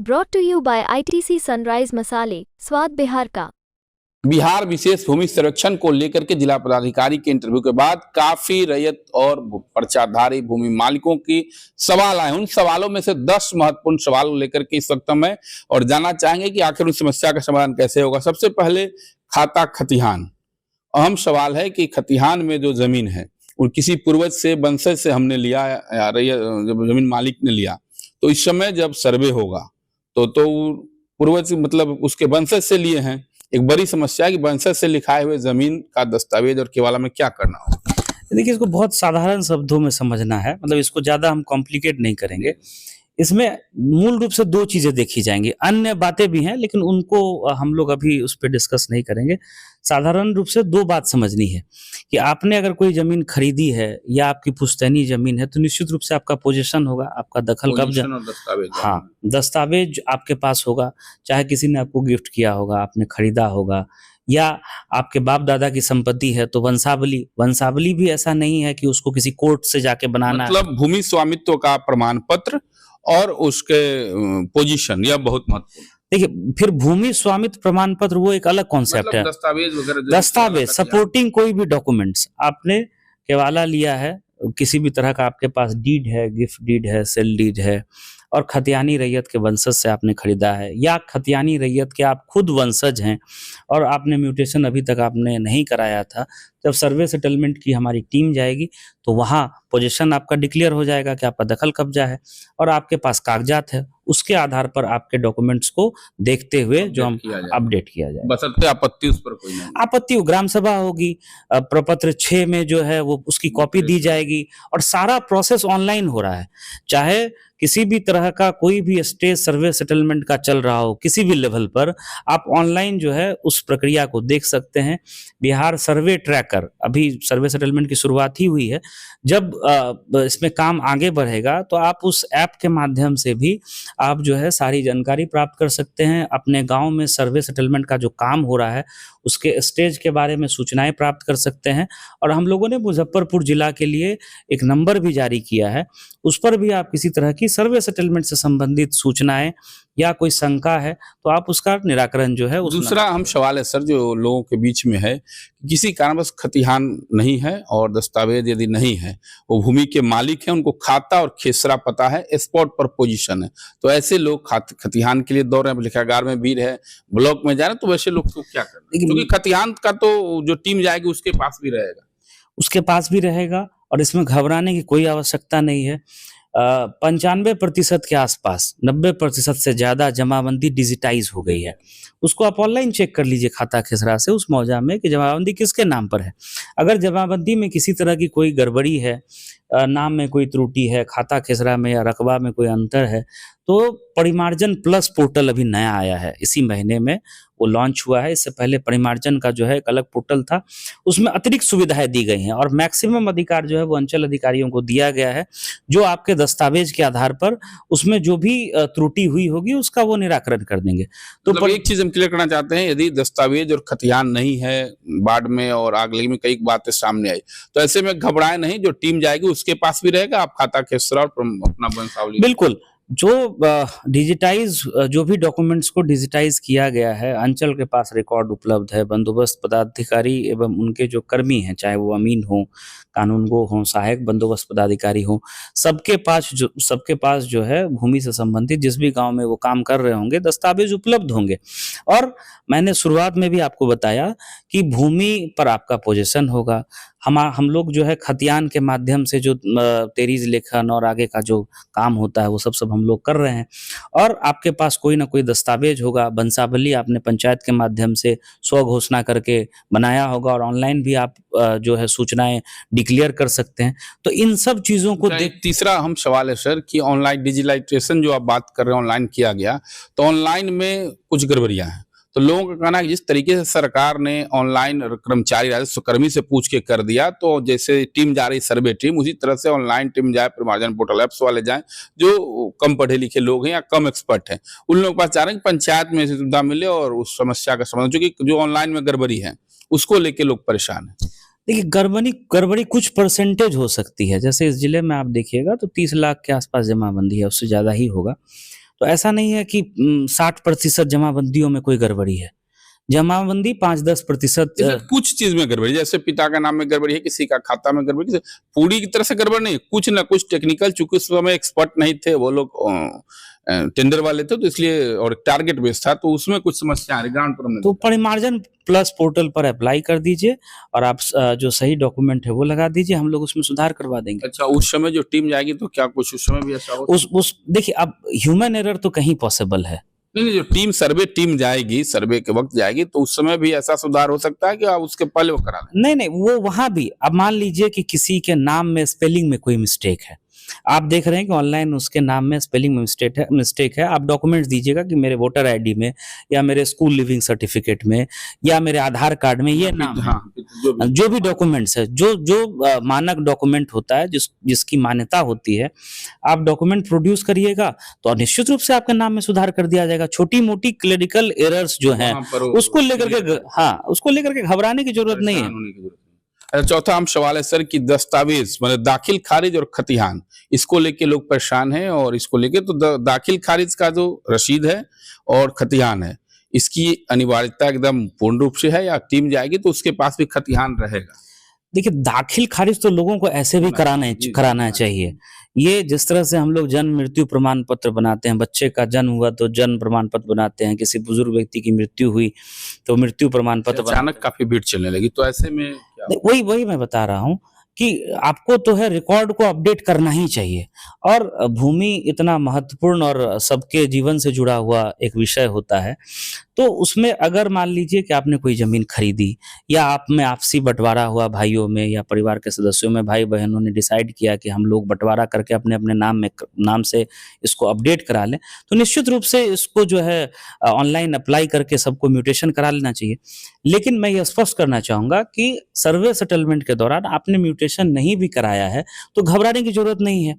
Brought to you by ITC Sunrise मसाले, स्वाद बिहार का। बिहार विशेष भूमि सर्वेक्षण को लेकर के जिला पदाधिकारी के इंटरव्यू के बाद काफी रैयत और पर्चाधारी भूमि मालिकों की सवाल आए। उन सवालों में से 10 महत्वपूर्ण सवाल लेकर के इस वक्त हम हैं और जानना चाहेंगे कि आखिर उस समस्या का समाधान कैसे होगा। सबसे पहले खाता खतिहान। अहम सवाल है कि खतिहान में जो जमीन है वो किसी पूर्वज से वंशज से हमने लिया या जब जमीन मालिक ने लिया, तो इस समय जब सर्वे होगा तो पूर्वज मतलब उसके वंशज से लिए हैं। एक बड़ी समस्या है कि वंशज से लिखाए हुए जमीन का दस्तावेज और केवाला में क्या करना होगा। देखिए, इसको बहुत साधारण शब्दों में समझना है, मतलब इसको ज्यादा हम कॉम्प्लिकेट नहीं करेंगे। इसमें मूल रूप से 2 चीजें देखी जाएंगी, अन्य बातें भी हैं लेकिन उनको हम लोग अभी उस पर डिस्कस नहीं करेंगे। साधारण रूप से 2 बात समझनी है कि आपने अगर कोई जमीन खरीदी है या आपकी पुश्तैनी जमीन है तो निश्चित रूप से आपका पोजीशन होगा, आपका दखल कब्जा, हाँ, दस्तावेज आपके पास होगा। चाहे किसी ने आपको गिफ्ट किया होगा, आपने खरीदा होगा, या आपके बाप दादा की संपत्ति है तो वंशावली भी ऐसा नहीं है कि उसको किसी कोर्ट से जाके बनाना, मतलब भूमि स्वामित्व का प्रमाण पत्र और उसके पोजीशन, यह बहुत महत्वपूर्ण। देखिए, फिर भूमि स्वामित्व प्रमाण पत्र वो एक अलग कॉन्सेप्ट मतलब है। दस्तावेज सपोर्टिंग कोई भी डॉक्यूमेंट्स, आपने केवाला लिया है, किसी भी तरह का आपके पास डीड है, गिफ्ट डीड है, सेल डीड है, और खतियानी रैयत के वंशज से आपने खरीदा है, या खतियानी रैयत के आप खुद वंशज हैं और आपने म्यूटेशन अभी तक आपने नहीं कराया था। जब सर्वे सेटलमेंट की हमारी टीम जाएगी तो वहाँ पोजीशन आपका डिक्लेयर हो जाएगा कि आपका दखल कब्जा है और आपके पास कागजात है। उसके आधार पर आपके डॉक्यूमेंट्स को देखते हुए जो हम अपडेट किया जाए, बशर्ते आपत्ति उस पर कोई नहीं, आपत्ति ग्राम सभा होगी, प्रपत्र 6 में जो है वो उसकी कॉपी दी जाएगी और सारा प्रोसेस ऑनलाइन हो रहा है। चाहे किसी भी तरह का कोई भी स्टेज सर्वे सेटलमेंट का चल रहा हो, किसी भी लेवल पर आप ऑनलाइन जो है उस प्रक्रिया को देख सकते हैं। बिहार सर्वे ट्रैकर, अभी सर्वे सेटलमेंट की शुरुआत ही हुई है, जब इसमें काम आगे बढ़ेगा तो आप उस ऐप के माध्यम से भी आप जो है सारी जानकारी प्राप्त कर सकते हैं। अपने गांव में सर्वे सेटलमेंट का जो काम हो रहा है उसके स्टेज के बारे में सूचनाएं प्राप्त कर सकते हैं। और हम लोगों ने मुजफ्फरपुर जिला के लिए एक नंबर भी जारी किया है, उस पर भी आप किसी तरह की सर्वे सेटलमेंट से संबंधित सूचनाएं या कोई शंका है तो आप उसका निराकरण जो है। दूसरा अहम सवाल है सर, जो लोगों के बीच में है, किसी कारणवश खतिहान नहीं है और दस्तावेज यदि नहीं है, वो भूमि के मालिक हैं, उनको खाता और खेसरा पता है, स्पॉट पर पोजीशन है, तो ऐसे लोग खतिहान के लिए दौड़ रहे हैं, लिखागार में भीड़ है, ब्लॉक में जा रहे हैं, तो वैसे लोग को क्या करना? क्योंकि खतिहान का तो जो टीम जाएगी उसके पास भी रहेगा, और इसमें घबराने की कोई आवश्यकता नहीं है। 95% के आसपास, 90% से ज्यादा जमाबंदी डिजिटाइज हो गई है। उसको आप ऑनलाइन चेक कर लीजिए खाता खेसरा से उस मौजा में कि जमाबंदी किसके नाम पर है। अगर जमाबंदी में किसी तरह की कोई गड़बड़ी है, नाम में कोई त्रुटि है, खाता खेसरा में या रकबा में कोई अंतर है, तो परिमार्जन प्लस पोर्टल अभी नया आया है, इसी महीने में वो लॉन्च हुआ है। इससे पहले परिमार्जन का जो है एक अलग पोर्टल था, उसमें अतिरिक्त सुविधाएं दी गई हैं और मैक्सिमम अधिकार जो है वो अंचल अधिकारियों को दिया गया है, जो आपके दस्तावेज के आधार पर उसमें जो भी त्रुटि हुई होगी उसका वो निराकरण कर देंगे। तो मतलब एक चीज हम क्लियर करना चाहते हैं, यदि दस्तावेज और खतिहान नहीं है, बाढ़ में और आगलगी में कई बातें सामने आई, तो ऐसे में घबराए नहीं, जो टीम जाएगी उसके पास भी रहेगा आप खाता खेसरा और अपना वंशावली। बिल्कुल, जो डिजिटाइज जो भी डॉक्यूमेंट्स को डिजिटाइज किया गया है, अंचल के पास रिकॉर्ड उपलब्ध है। बंदोबस्त पदाधिकारी एवं उनके जो कर्मी हैं, चाहे वो अमीन हो, कानूनगो हो, सहायक बंदोबस्त पदाधिकारी हो, सबके पास जो है भूमि से संबंधित जिस भी गांव में वो काम कर रहे होंगे दस्तावेज उपलब्ध होंगे। और मैंने शुरुआत में भी आपको बताया कि भूमि पर आपका पोजीशन होगा। हम लोग जो है खतियान के माध्यम से जो तेरीज लेखन और आगे का जो काम होता है वो सब हम लोग कर रहे हैं, और आपके पास कोई ना कोई दस्तावेज होगा। वंशावली आपने पंचायत के माध्यम से स्व घोषणा करके बनाया होगा और ऑनलाइन भी आप जो है सूचनाएं डिक्लेयर कर सकते हैं। तो इन सब चीजों को देख। तीसरा अहम सवाल है सर कि ऑनलाइन डिजिटलाइजेशन जो आप बात कर रहे हैं, ऑनलाइन किया गया, तो ऑनलाइन में कुछ गड़बड़ियां हैं। तो लोगों का कहना है कि जिस तरीके से सरकार ने ऑनलाइन कर्मचारी राजस्व कर्मी से पूछ के कर दिया, तो जैसे टीम जा रही सर्वे टीम, उसी तरह से ऑनलाइन टीम जाए, परिमार्जन पोर्टल ऐप्स वाले जाएं, जो कम पढ़े लिखे लोग हैं या कम एक्सपर्ट हैं, उन लोगों के पास चाह रहे हैं कि पंचायत में ऐसी सुविधा मिले और उस समस्या का समाधान, क्योंकि जो ऑनलाइन में गड़बड़ी है उसको लेके लोग परेशान हैं। देखिए, गड़बड़ी कुछ परसेंटेज हो सकती है। जैसे इस जिले में आप देखिएगा तो 30 लाख के आसपास जमाबंदी है, उससे ज्यादा ही होगा। तो ऐसा नहीं है कि 60% जमाबंदियों में कोई गड़बड़ी है। जमाबंदी 5-10% जैसे कुछ चीज में गड़बड़ी, जैसे पिता का नाम में गड़बड़ी है, किसी का खाता में गड़बड़ी, पूरी की तरह से गड़बड़ नहीं, कुछ ना कुछ टेक्निकल, चूंकि उस समय एक्सपर्ट नहीं थे वो लोग, टेंडर वाले थे, तो इसलिए, और टारगेट बेस्ड था, तो उसमें कुछ समस्या आ रही ग्राउंड पर हमने तो परिमार्जन प्लस पोर्टल पर अप्लाई कर दीजिए और आप जो सही डॉक्यूमेंट है वो लगा दीजिए, हम लोग उसमें सुधार करवा देंगे। अच्छा, उस समय जो टीम जाएगी तो क्या कुछ उस समय भी ऐसा हो? उस देखिए, अब ह्यूमन एरर तो कहीं पॉसिबल है। नहीं, जो टीम जाएगी, सर्वे के वक्त जाएगी, तो उस समय भी ऐसा सुधार हो सकता है कि आप उसके पहले वो करा लें? नहीं, वो वहां भी, अब मान लीजिए कि किसी के नाम में स्पेलिंग में कोई मिस्टेक है, आप देख रहे हैं कि ऑनलाइन उसके नाम में स्पेलिंग में मिस्टेक है, आप डॉक्यूमेंट्स दीजिएगा कि मेरे वोटर आईडी में या मेरे स्कूल लिविंग सर्टिफिकेट में या मेरे आधार कार्ड में ये नाम है। हाँ, जो भी डॉक्यूमेंट्स है, जो मानक डॉक्यूमेंट होता है, जिसकी मान्यता होती है, आप डॉक्यूमेंट प्रोड्यूस करिएगा तो निश्चित रूप से आपके नाम में सुधार कर दिया जाएगा। छोटी मोटी क्लेरिकल एरर्स जो हैं उसको लेकर के घबराने की जरूरत नहीं है। चौथा हम सवाल है सर कि दस्तावेज, मतलब दाखिल खारिज और खतिहान, इसको लेके लोग परेशान हैं, और इसको लेके तो दाखिल खारिज का जो रसीद है और खतिहान है, इसकी अनिवार्यता एकदम पूर्ण रूप से है, या टीम जाएगी तो उसके पास भी खतिहान रहेगा? देखिए, दाखिल खारिज तो लोगों को ऐसे भी कराना चाहिए। ये जिस तरह से हम लोग जन्म मृत्यु प्रमाण पत्र बनाते हैं, बच्चे का जन्म हुआ तो जन्म प्रमाण पत्र बनाते हैं, किसी बुजुर्ग व्यक्ति की मृत्यु हुई तो मृत्यु प्रमाण पत्र। अचानक काफी भीड़ चलने लगी, तो ऐसे में क्या? वही मैं बता रहा हूँ कि आपको तो है रिकॉर्ड को अपडेट करना ही चाहिए, और भूमि इतना महत्वपूर्ण और सबके जीवन से जुड़ा हुआ एक विषय होता है, तो उसमें अगर मान लीजिए कि आपने कोई जमीन खरीदी या आप में आपसी बंटवारा हुआ, भाइयों में या परिवार के सदस्यों में, भाई बहनों ने डिसाइड किया कि हम लोग बंटवारा करके अपने अपने नाम से इसको अपडेट करा लें, तो निश्चित रूप से इसको जो है ऑनलाइन अप्लाई करके सबको म्यूटेशन करा लेना चाहिए। लेकिन मैं ये स्पष्ट करना चाहूंगा कि सर्वे सेटलमेंट के दौरान आपने म्यूटेशन नहीं भी कराया है तो घबराने की जरूरत नहीं है।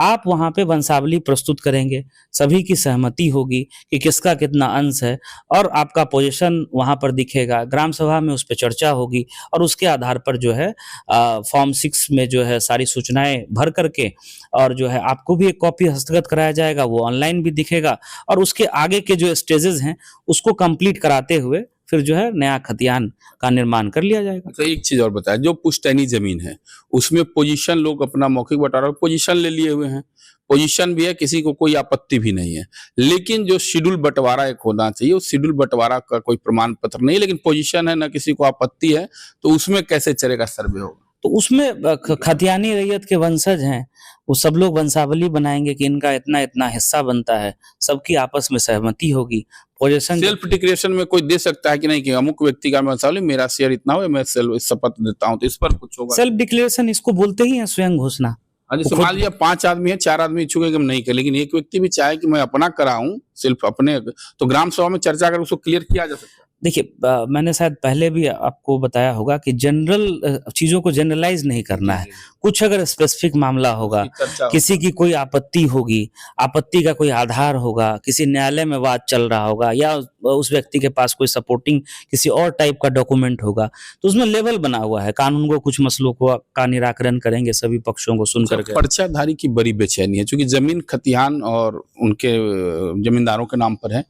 आप वहां पे वंशावली प्रस्तुत करेंगे, सभी की सहमति होगी कि किसका कितना अंश है, और आपका पोजीशन वहां पर दिखेगा, ग्राम सभा में उस पर चर्चा होगी, और उसके आधार पर जो है फॉर्म 6 में जो है सारी सूचनाएं भर करके, और जो है आपको भी एक कॉपी हस्तगत कराया जाएगा, वो ऑनलाइन भी दिखेगा, और उसके आगे के जो स्टेजेस हैं उसको कंप्लीट कराते हुए फिर जो है नया खतियान का निर्माण कर लिया जाएगा। अच्छा, एक चीज और बताया, जो पुश्तैनी जमीन है उसमें पोजीशन लोग अपना मौखिक बंटवारा पोजीशन ले लिए हुए हैं, पोजीशन भी है, किसी को कोई आपत्ति भी नहीं है, लेकिन जो शेड्यूल बंटवारा एक होना चाहिए, उस शेड्यूल बंटवारा का कोई प्रमाण पत्र नहीं, लेकिन पोजीशन है, ना किसी को आपत्ति है, तो उसमें कैसे चलेगा सर्वे होगा? तो उसमें खतियानी रैयत के वंशज हैं, वो सब लोग वंशावली बनाएंगे कि इनका इतना इतना हिस्सा बनता है, सबकी आपस में सहमति होगी। पोजीशन सेल्फ डिक्लेरेशन में कोई दे सकता है कि नहीं कि अमुक व्यक्ति का वंशावली, मेरा शेयर इतना हो, मैं शपथ देता हूँ, तो इस पर कुछ होगा? सेल्फ डिक्लेरेशन इसको बोलते ही है, स्वयं घोषणा। जैसे मान लिया 5 आदमी है, 4 आदमी इच्छुक है कि हम नहीं कर, लेकिन एक व्यक्ति भी चाहे कि मैं अपना कराऊं सिर्फ अपने, तो ग्राम सभा में चर्चा कर उसको क्लियर किया जा सकता है। देखिए, मैंने शायद पहले भी आपको बताया होगा कि जनरल चीजों को जनरलाइज नहीं करना है। कुछ अगर स्पेसिफिक मामला होगा, किसी की कोई आपत्ति होगी, आपत्ति का कोई आधार होगा, किसी न्यायालय में वाद चल रहा होगा, या उस व्यक्ति के पास कोई सपोर्टिंग किसी और टाइप का डॉक्यूमेंट होगा, तो उसमें लेवल बना हुआ है, कानून को कुछ मसलों का निराकरण करेंगे सभी पक्षों को सुन करके। पर्चाधारी की बड़ी बेचैनी है, क्योंकि जमीन खतिहान और उनके जमींदारों के नाम पर है,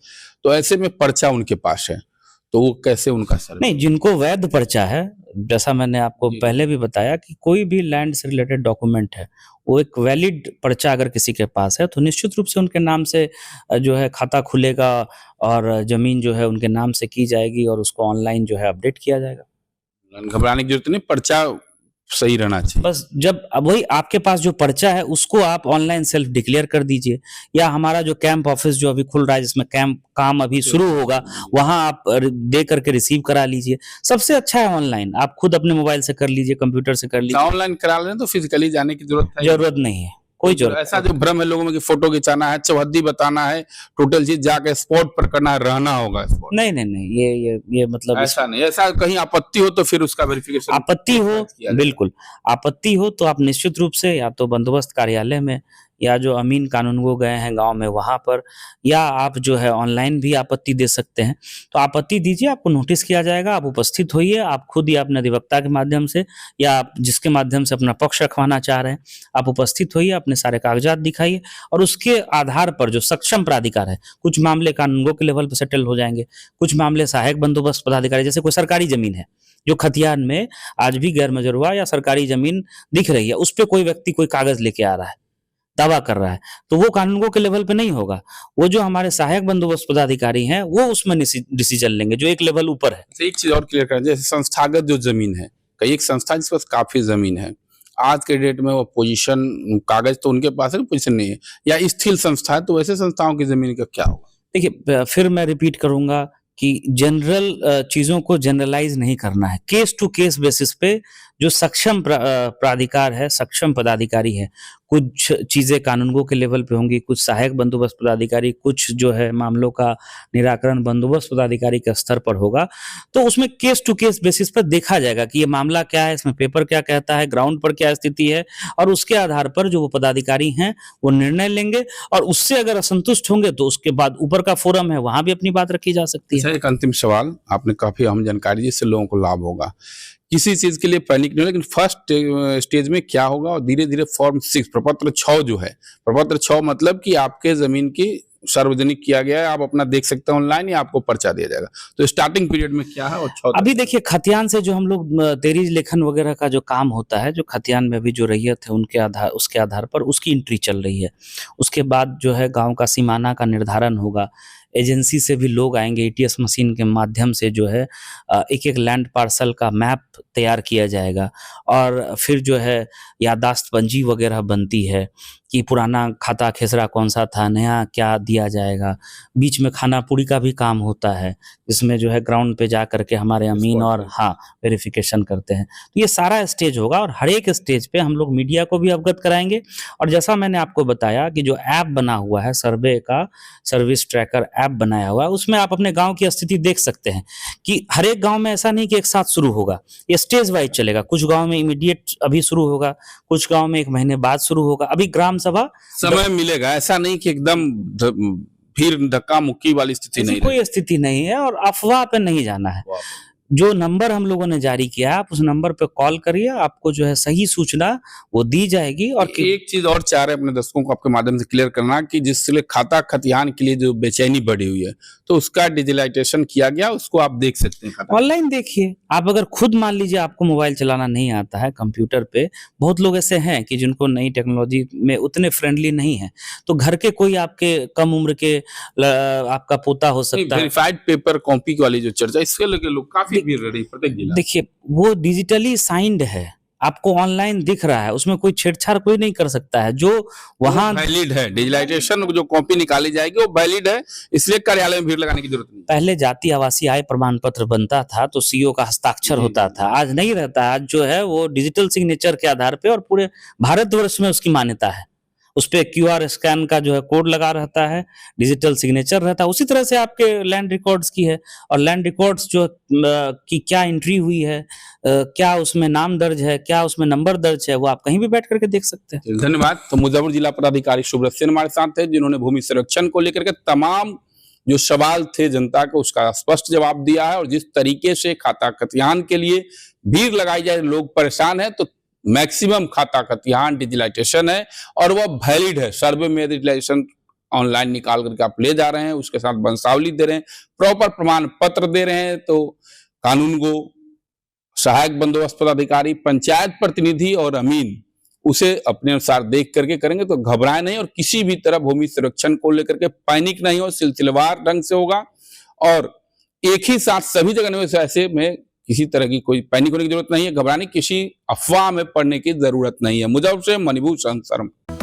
तो ऐसे में पर्चा उनके पास है, तो वो कैसे उनका सर्वे? नहीं, जिनको वैध पर्चा है, जैसा मैंने आपको पहले भी बताया कि कोई भी लैंड से रिलेटेड डॉक्यूमेंट है, वो एक वैलिड पर्चा अगर किसी के पास है तो निश्चित रूप से उनके नाम से जो है खाता खुलेगा, और जमीन जो है उनके नाम से की जाएगी, और उसको ऑनलाइन जो है अपडेट किया जाएगा। घबराने की जरूरत नहीं, पर्चा सही रहना चाहिए। बस जब अब वही आपके पास जो पर्चा है उसको आप ऑनलाइन सेल्फ डिक्लेयर कर दीजिए, या हमारा जो कैंप ऑफिस जो अभी खुल रहा है, जिसमें कैंप काम अभी शुरू होगा, वहां आप दे करके रिसीव करा लीजिए। सबसे अच्छा है ऑनलाइन, आप खुद अपने मोबाइल से कर लीजिए, कंप्यूटर से कर लीजिए। ऑनलाइन करा लें तो फिजिकली जाने की जरूरत नहीं है, कोई जरूरत। ऐसा जो भ्रम है लोगों में कि फोटो खिंचाना है, चौहद्दी बताना है, टोटल चीज जाके स्पॉट पर करना है, रहना होगा स्पॉट। नहीं, ये मतलब ऐसा नहीं, ऐसा कहीं आपत्ति हो तो फिर उसका वेरिफिकेशन। आपत्ति हो, बिल्कुल आपत्ति हो तो आप निश्चित रूप से या तो बंदोबस्त कार्यालय में या जो अमीन कानूनगो गए हैं गांव में वहां पर, या आप जो है ऑनलाइन भी आपत्ति दे सकते हैं। तो आपत्ति दीजिए, आपको नोटिस किया जाएगा, आप उपस्थित होइए, आप खुद या अपने अधिवक्ता के माध्यम से या आप जिसके माध्यम से अपना पक्ष रखवाना चाह रहे हैं, आप उपस्थित होइए, अपने सारे कागजात दिखाइए और उसके आधार पर जो सक्षम प्राधिकार है, कुछ मामले कानूनगो के लेवल पर सेटल हो जाएंगे, कुछ मामले सहायक बंदोबस्त पदाधिकारी, जैसे कोई सरकारी जमीन है जो खतियान में आज भी गैर मजरूआ या सरकारी जमीन दिख रही है, उस पे कोई व्यक्ति कोई कागज लेके आ रहा है, दावा कर रहा है, तो वो कानूनगो के लेवल पे नहीं होगा। वो जो हमारे सहायक बंदोबस्त पदाधिकारी हैं वो उसमें डिसीजन लेंगे जो एक लेवल ऊपर है। तो एक चीज और क्लियर करें, जैसे संस्थागत जो जमीन है, कई एक संस्था जिसके पास काफी जमीन है, आज के डेट में वो पोजीशन कागज तो उनके पास है, पोजीशन नहीं है, या स्थिर संस्था है, तो वैसे संस्थाओं की जमीन का क्या होगा? देखिए, फिर मैं रिपीट करूंगा कि जनरल चीजों को जनरलाइज नहीं करना है, केस टू केस बेसिस पे जो सक्षम प्राधिकार है, सक्षम पदाधिकारी है, कुछ चीजें कानूनगो के लेवल पे होंगी, कुछ सहायक बंदोबस्त पदाधिकारी, कुछ जो है मामलों का निराकरण बंदोबस्त पदाधिकारी के स्तर पर होगा। तो उसमें केस टू केस बेसिस पर देखा जाएगा कि ये मामला क्या है, इसमें पेपर क्या कहता है, ग्राउंड पर क्या स्थिति है, और उसके आधार पर जो वो पदाधिकारी हैं वो निर्णय लेंगे, और उससे अगर असंतुष्ट होंगे तो उसके बाद ऊपर का फोरम है, वहां भी अपनी बात रखी जा सकती है। एक अंतिम सवाल, आपने काफी अहम जानकारी दी, इससे लोगों को लाभ होगा। किसी चीज के लिए पैनिक नहीं हो, लेकिन फर्स्ट स्टेज में क्या होगा, और धीरे धीरे फॉर्म 6 प्रपत्र 6 जो है, प्रपत्र 6 मतलब कि आपके जमीन की सार्वजनिक किया गया है, आप अपना देख सकते हैं ऑनलाइन, या आपको पर्चा दिया जाएगा। तो स्टार्टिंग पीरियड में क्या है और 6 अभी देखिए, खतियान से जो हम लोग तेरीज लेखन वगैरह का जो काम होता है, जो खतियान में अभी जो रैयत है उनके आधार, उसके आधार पर उसकी एंट्री चल रही है। उसके बाद जो है गांव का सीमाना का निर्धारण होगा, एजेंसी से भी लोग आएंगे, एटीएस मशीन के माध्यम से जो है एक एक लैंड पार्सल का मैप तैयार किया जाएगा, और फिर जो है याददाश्त पंजी वगैरह बनती है कि पुराना खाता खेसरा कौन सा था, नया क्या दिया जाएगा। बीच में खाना पूरी का भी काम होता है, जिसमें जो है ग्राउंड पे जा करके हमारे अमीन और वेरिफिकेशन करते हैं। तो ये सारा स्टेज होगा, और हर एक स्टेज पे हम लोग मीडिया को भी अवगत कराएंगे। और जैसा मैंने आपको बताया कि जो ऐप बना हुआ है, सर्वे का सर्विस ट्रैकर ऐप बनाया हुआ है, उसमें आप अपने गाँव की स्थिति देख सकते हैं कि हर एक गाँव में ऐसा नहीं कि एक साथ शुरू होगा, ये स्टेज वाइज चलेगा। कुछ गाँव में इमीडिएट अभी शुरू होगा, कुछ गाँव में 1 महीने बाद शुरू होगा। अभी ग्राम सभा समय मिलेगा, ऐसा नहीं कि एकदम भीड़ धक्का मुक्की वाली स्थिति नहीं, कोई स्थिति नहीं है, और अफवाह पे नहीं जाना है। जो नंबर हम लोगों ने जारी किया है, आप उस नंबर पे कॉल करिए, आपको जो है सही सूचना वो दी जाएगी। और एक चीज और चाह रहे अपने दर्शकों को आपके माध्यम से क्लियर करना कि जिससे खाता खतियान के लिए जो बेचैनी बढ़ी हुई है, तो उसका डिजिटलाइजेशन किया गया, उसको आप देख सकते हैं। ऑनलाइन देखिए, आप अगर खुद मान लीजिए आपको मोबाइल चलाना नहीं आता है, कंप्यूटर पे बहुत लोग ऐसे हैं कि जिनको नई टेक्नोलॉजी में उतने फ्रेंडली नहीं है, तो घर के कोई आपके कम उम्र के आपका पोता हो सकता है। वेरीफाइड पेपर कॉपी वाली जो चर्चा, इसके लेके लोग काफी भीड़ रही प्रत्येक जिला। देखिए, वो डिजिटली साइंड है, आपको ऑनलाइन दिख रहा है, उसमें कोई छेड़छाड़ कोई नहीं कर सकता है। जो वहां वैलिड है, डिजिटलाइजेशन जो कॉपी निकाली जाएगी वो वैलिड है, इसलिए कार्यालय में भीड़ लगाने की जरूरत नहीं। पहले जाति आवासीय आय प्रमाण पत्र बनता था तो सीओ का हस्ताक्षर होता था, आज नहीं रहता। आज जो है वो डिजिटल सिग्नेचर के आधार पे, और पूरे भारतवर्ष में उसकी मान्यता है। उस पे क्यूआर स्कैन का जो है कोड लगा रहता है, डिजिटल सिग्नेचर रहता है। उसी तरह से आपके लैंड रिकॉर्ड्स की है, और लैंड रिकॉर्ड्स जो की क्या एंट्री हुई है, क्या उसमें नाम दर्ज है, क्या उसमें नंबर दर्ज है, वो आप कहीं भी बैठ करके देख सकते हैं। धन्यवाद। तो मुजफ्फरपुर जिला पदाधिकारी सुब्रत सेन हमारे साथ है, जिन्होंने भूमि संरक्षण को लेकर के तमाम जो सवाल थे जनता के, उसका स्पष्ट जवाब दिया है। और जिस तरीके से खाता खतियान के लिए भीड़ लगाई जाए, लोग परेशान है, तो मैक्सिमम खाता खतियान डिजिटलाइजेशन है और वह वैलिड है। सर्वे में डिजिटलाइजेशन ऑनलाइन निकाल करके आप ले जा रहे हैं, उसके साथ वंशावली दे रहे हैं, प्रॉपर प्रमाण पत्र दे रहे हैं, तो कानूनगो, सहायक बंदोबस्त पदाधिकारी, पंचायत प्रतिनिधि और अमीन उसे अपने अनुसार देख करके करेंगे, तो घबराए नहीं। और किसी भी तरह भूमि संरक्षण को लेकर के पैनिक नहीं हो, सिलसिलेवार ढंग से होगा, और एक ही साथ सभी जगह नहीं। ऐसे में किसी तरह की कोई पैनिक होने की जरूरत नहीं है, घबराने, किसी अफवाह में पड़ने की जरूरत नहीं है। मुजफ्फरपुर से मणिभूषण शर्मा।